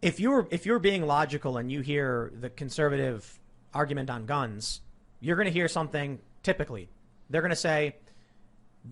if you're being logical and you hear the conservative argument on guns, you're going to hear something. Typically, they're going to say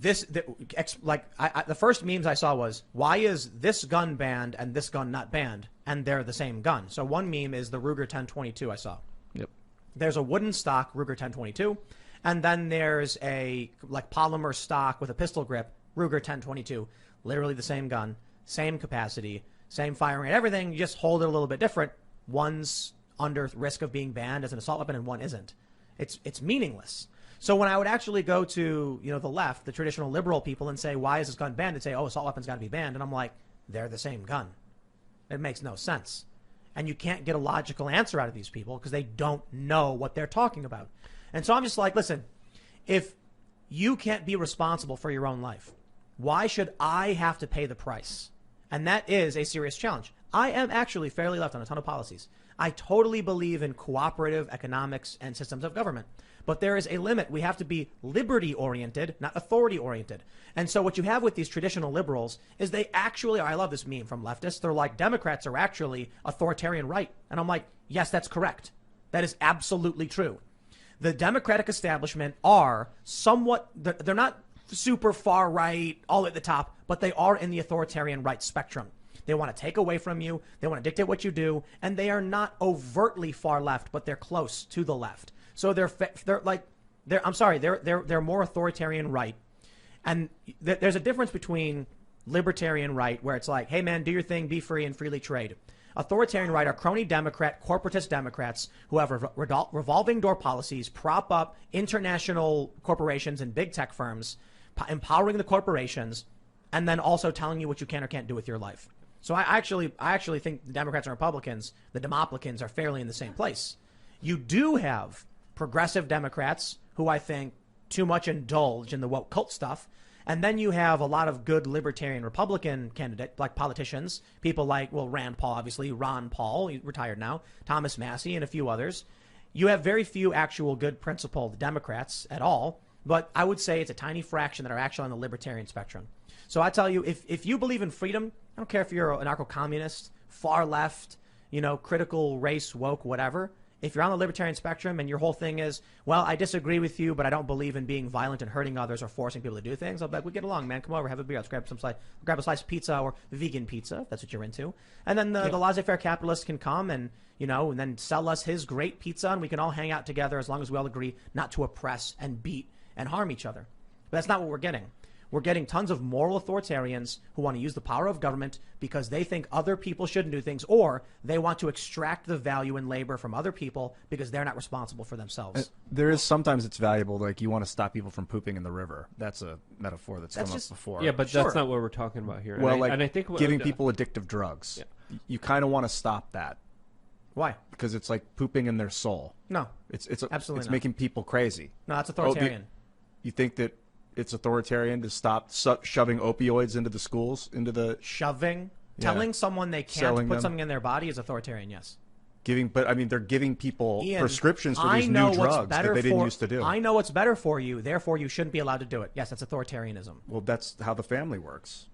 the first memes I saw was, why is this gun banned and this gun not banned, and they're the same gun. So one meme is the Ruger 1022 I saw. Yep. There's a wooden stock Ruger 1022, and then there's a polymer stock with a pistol grip Ruger 1022, literally the same gun, same capacity, same firing rate, everything. You just hold it a little bit different. One's under risk of being banned as an assault weapon and one isn't. It's meaningless. So when I would actually go to, the left, the traditional liberal people, and say, why is this gun banned? They'd say, oh, assault weapons got to be banned. And I'm like, they're the same gun. It makes no sense. And you can't get a logical answer out of these people because they don't know what they're talking about. And so I'm just like, listen, if you can't be responsible for your own life, why should I have to pay the price? And that is a serious challenge. I am actually fairly left on a ton of policies. I totally believe in cooperative economics and systems of government. But there is a limit. We have to be liberty-oriented, not authority-oriented. And so what you have with these traditional liberals is they actually are, I love this meme from leftists, they're like, Democrats are actually authoritarian right. And I'm like, yes, that's correct. That is absolutely true. The Democratic establishment are somewhat, they're not super far right, all the way at the top, but they are in the authoritarian right spectrum. They want to take away from you. They want to dictate what you do. And they are not overtly far left, but they're close to the left. So they're more authoritarian right. And there's a difference between libertarian right, where it's like, hey man, do your thing, be free and freely trade. Authoritarian right are crony Democrat, corporatist Democrats who have revolving door policies, prop up international corporations and big tech firms, empowering the corporations, and then also telling you what you can or can't do with your life. So I actually think the Democrats and Republicans, the Demoplicans, are fairly in the same place. You do have progressive Democrats who I think too much indulge in the woke cult stuff. And then you have a lot of good libertarian Republican candidates, like politicians, people like, well, Rand Paul, obviously, Ron Paul, he's retired now, Thomas Massey, and a few others. You have very few actual good principled Democrats at all. But I would say it's a tiny fraction that are actually on the libertarian spectrum. So I tell you, if you believe in freedom, I don't care if you're an anarcho-communist, far left, critical race, woke, whatever. If you're on the libertarian spectrum and your whole thing is, well, I disagree with you, but I don't believe in being violent and hurting others or forcing people to do things, I'll be like, we get along, man. Come over, have a beer. Let's grab a slice of pizza or vegan pizza, if that's what you're into. And then the laissez-faire capitalist can come and then sell us his great pizza, and we can all hang out together as long as we all agree not to oppress and beat and harm each other. But that's not what we're getting. We're getting tons of moral authoritarians who want to use the power of government because they think other people shouldn't do things, or they want to extract the value in labor from other people because they're not responsible for themselves. There is sometimes it's valuable, like you want to stop people from pooping in the river. That's a metaphor that's come up before. Yeah, but that's not what we're talking about here. Well, and I think giving people addictive drugs. Yeah. You kind of want to stop that. Why? Because it's like pooping in their soul. No, it's absolutely it's not. making people crazy. No, that's authoritarian. You think that it's authoritarian to stop shoving opioids into the schools, shoving, telling someone they can't put something in their body is authoritarian. Yes. But I mean, they're giving people prescriptions for these new drugs that they didn't used to do. I know what's better for you, therefore you shouldn't be allowed to do it. Yes, that's authoritarianism. Well, that's how the family works.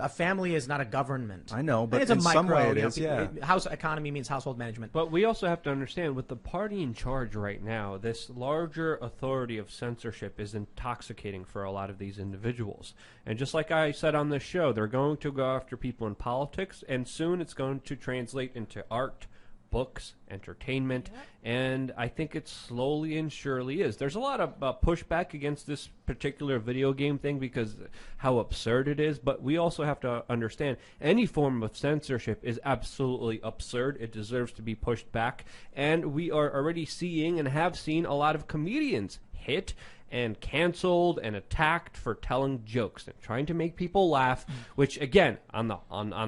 A family is not a government. I know, but it's in some way it is, House economy means household management. But we also have to understand, with the party in charge right now, this larger authority of censorship is intoxicating for a lot of these individuals. And just like I said on this show, they're going to go after people in politics, and soon it's going to translate into art, books, entertainment, and I think it slowly and surely is. There's a lot of pushback against this particular video game thing because how absurd it is, but we also have to understand any form of censorship is absolutely absurd. It deserves to be pushed back, and we are already seeing and have seen a lot of comedians hit and canceled and attacked for telling jokes and trying to make people laugh, which again, on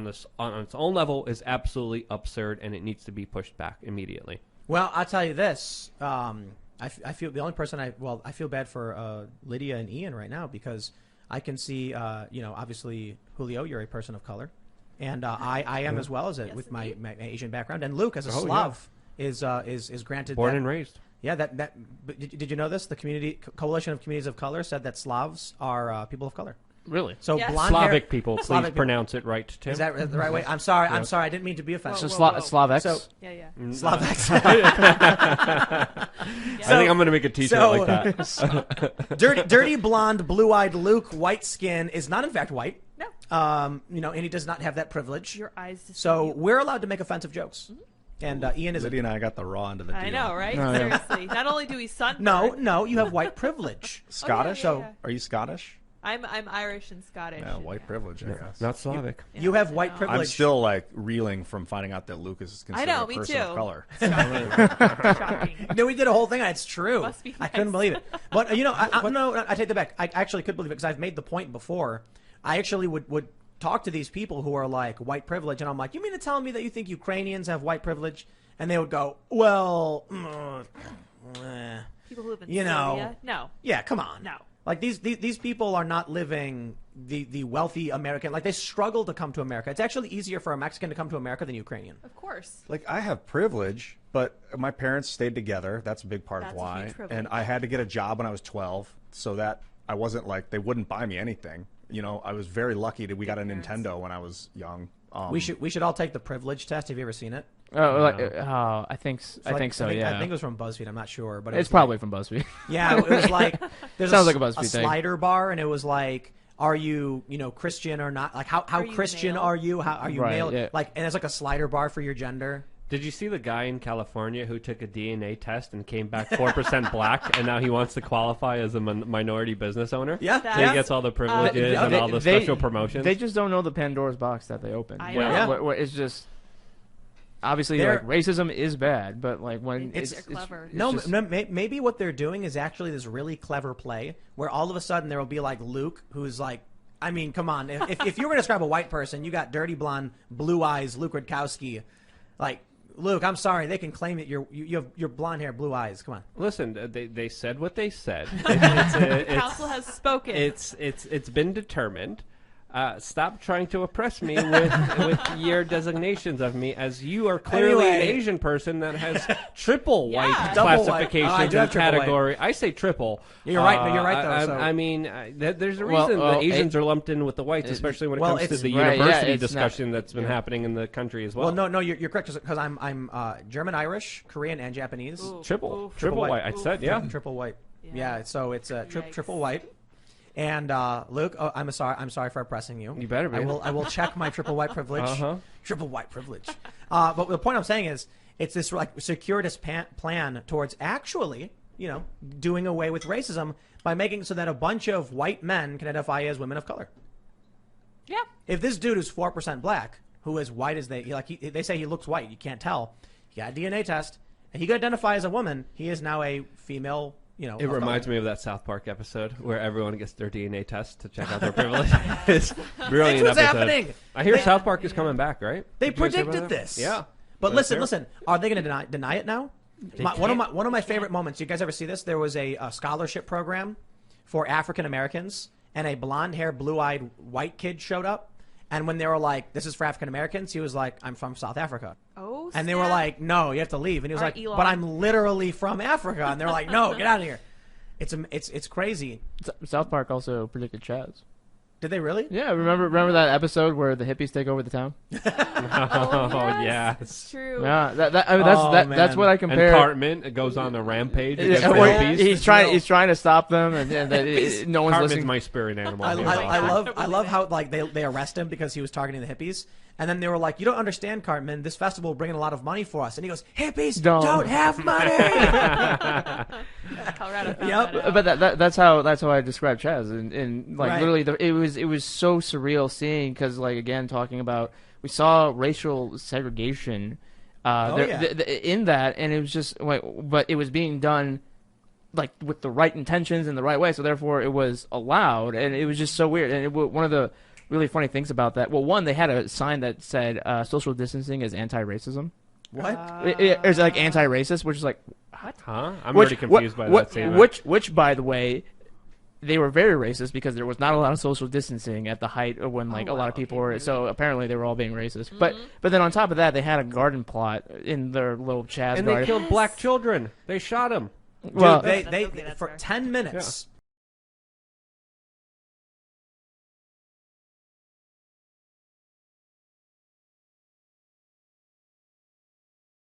its own level, is absolutely absurd, and it needs to be pushed back immediately. Well, I'll tell you this: I feel the only person I feel bad for Lydia and Ian right now, because I can see obviously Julio, you're a person of color, and I am as well, with my Asian background, and Luke as a Slav is granted born and raised. Yeah, did you know this? The Coalition of Communities of Color said that Slavs are people of color. Really? So Yes. blonde Slavic hair, people, please Slavic people. pronounce it right, Tim. Is that the right way? I'm sorry. I'm sorry. I didn't mean to be offensive. So Whoa, whoa. Slavex? So Yeah. Slavex. I think I'm going to make a T-shirt like that. dirty blonde, blue-eyed Luke, white skin is not in fact white. No. And he does not have that privilege. Your eyes deceive So you. we're allowed to make offensive jokes. And Ian is. Lydia and I got the raw end of the deal. I know, right? No, yeah. Seriously. Not only do we sunburn. No, you have white privilege. Scottish? Oh, yeah. Are you Scottish? I'm Irish and Scottish. Yeah, white privilege, I guess. Not Slavic. Yeah, You have I white know. privilege. I'm still like reeling from finding out that Lucas is considered know, a me person too. of color. Shocking. No, we did a whole thing. It's true. Must be I couldn't nice. believe it. But I take that back. I actually could believe it because I've made the point before. I actually would talk to these people who are like white privilege, and I'm like, you mean to tell me that you think Ukrainians have white privilege? And they would go, well, People who live in You know. Serbia? No. yeah, come on. No. Like these people are not living the wealthy American. Like they struggle to come to America. It's actually easier for a Mexican to come to America than Ukrainian. Of course. Like, I have privilege, but my parents stayed together. That's a big part That's of a why. huge privilege. And I had to get a job when I was 12, so that I wasn't like, they wouldn't buy me anything. You know, I was very lucky that we got a parents. Nintendo when I was young. We should all take the privilege test. Have you ever seen it? I think so. I think Yeah. I think it was from BuzzFeed. I'm not sure, but It's probably from BuzzFeed. Yeah, it was like there's Sounds a, like a BuzzFeed a thing. slider bar, and it was like, are you Christian or not? Like how Are you Christian male? are you? How are you Right, male? yeah. Like, and it's like a slider bar for your gender. Did you see the guy in California who took a DNA test and came back 4% black, and now he wants to qualify as a minority business owner? Yeah, That- So he gets all the privileges and all the special promotions. They just don't know the Pandora's box that they opened. I Where- know. where- where it's just obviously They're- like racism is bad, but like when It's- it's clever. No, just- maybe what they're doing is actually this really clever play where all of a sudden there will be like Luke, who's like, I mean, come on, if you were going to describe a white person, you got dirty blonde, blue eyes, Luke Rutkowski, like. Luke, I'm sorry. They can claim that you have your blonde hair, blue eyes. Come on. Listen, they said what they said. The council has spoken. It's been determined. Stop trying to oppress me with your designations of me, as you are clearly an Anyway. Asian person that has triple Yeah. white Double white. classifications I do have and triple white. category. I say triple. You're right. No, you're right, though, I, so- I mean, there's a Well, reason well, the Asians are lumped in with the whites, especially when it well, comes to it's- the right, yeah, university it's not- discussion that's been happening in the country as well. Well, no, you're correct because I'm German, Irish, Korean, and Japanese. Ooh. Triple Oof. triple white. I said, yeah. Triple white. Yeah. Yeah, so it's Yikes. triple white. And Luke, I'm sorry for oppressing you. You better be. I will check my triple white privilege. Uh-huh. Triple white privilege. But the point I'm saying is, it's this like circuitous plan towards actually, doing away with racism by making so that a bunch of white men can identify as women of color. yeah. If this dude is 4% black, who is white as they say he looks white, you can't tell. He got a DNA test, and he could identify as a woman. He is now a female. It reminds me of that South Park episode where everyone gets their DNA test to check out their privileges. Brilliant That's what's episode. happening. I hear South Park is coming back, right? They Did you guys hear about predicted that? this. Yeah. But That's listen. Are they going to deny it now? One of my favorite moments. You guys ever see this? There was a scholarship program for African Americans, and a blonde-haired, blue-eyed white kid showed up. And when they were like, "This is for African Americans," he was like, "I'm from South Africa." Oh, And they were snap. like, "No, you have to leave." And he was All like, right, Elon. "But I'm literally from Africa." And they're like, "No, get out of here." It's crazy. South Park also predicted Chaz. Did they really? Yeah, remember that episode where the hippies take over the town? Oh, yes. It's true. Yeah, that's man. that's what I And compare. Cartman goes on a rampage against Yeah, the where hippies. he's trying to stop them, and no one's Cartman's listening. my spirit animal. I here. love how like they arrest him because he was targeting the hippies, and then they were like, "You don't understand, Cartman. This festival will bring in a lot of money for us." And he goes, "Hippies don't have money." Colorado found Yep. that out. But that's how I describe Chaz, and like Right. literally, it was so surreal seeing, because like again talking about, we saw racial segregation in that, and it was just like, but it was being done like with the right intentions in the right way, so therefore it was allowed, and it was just so weird. And one of the really funny things about that, well, one, they had a sign that said social distancing is anti-racism. What? It's like anti-racist, which is like, Huh? I'm already confused by that statement. Which, by the way, they were very racist because there was not a lot of social distancing at the height of when like a lot of people were. So apparently they were all being racist. But then on top of that, they had a garden plot in their little Chaz And garden. they killed black children. They shot them. Dude, Well, they That's okay, that's for fair. 10 minutes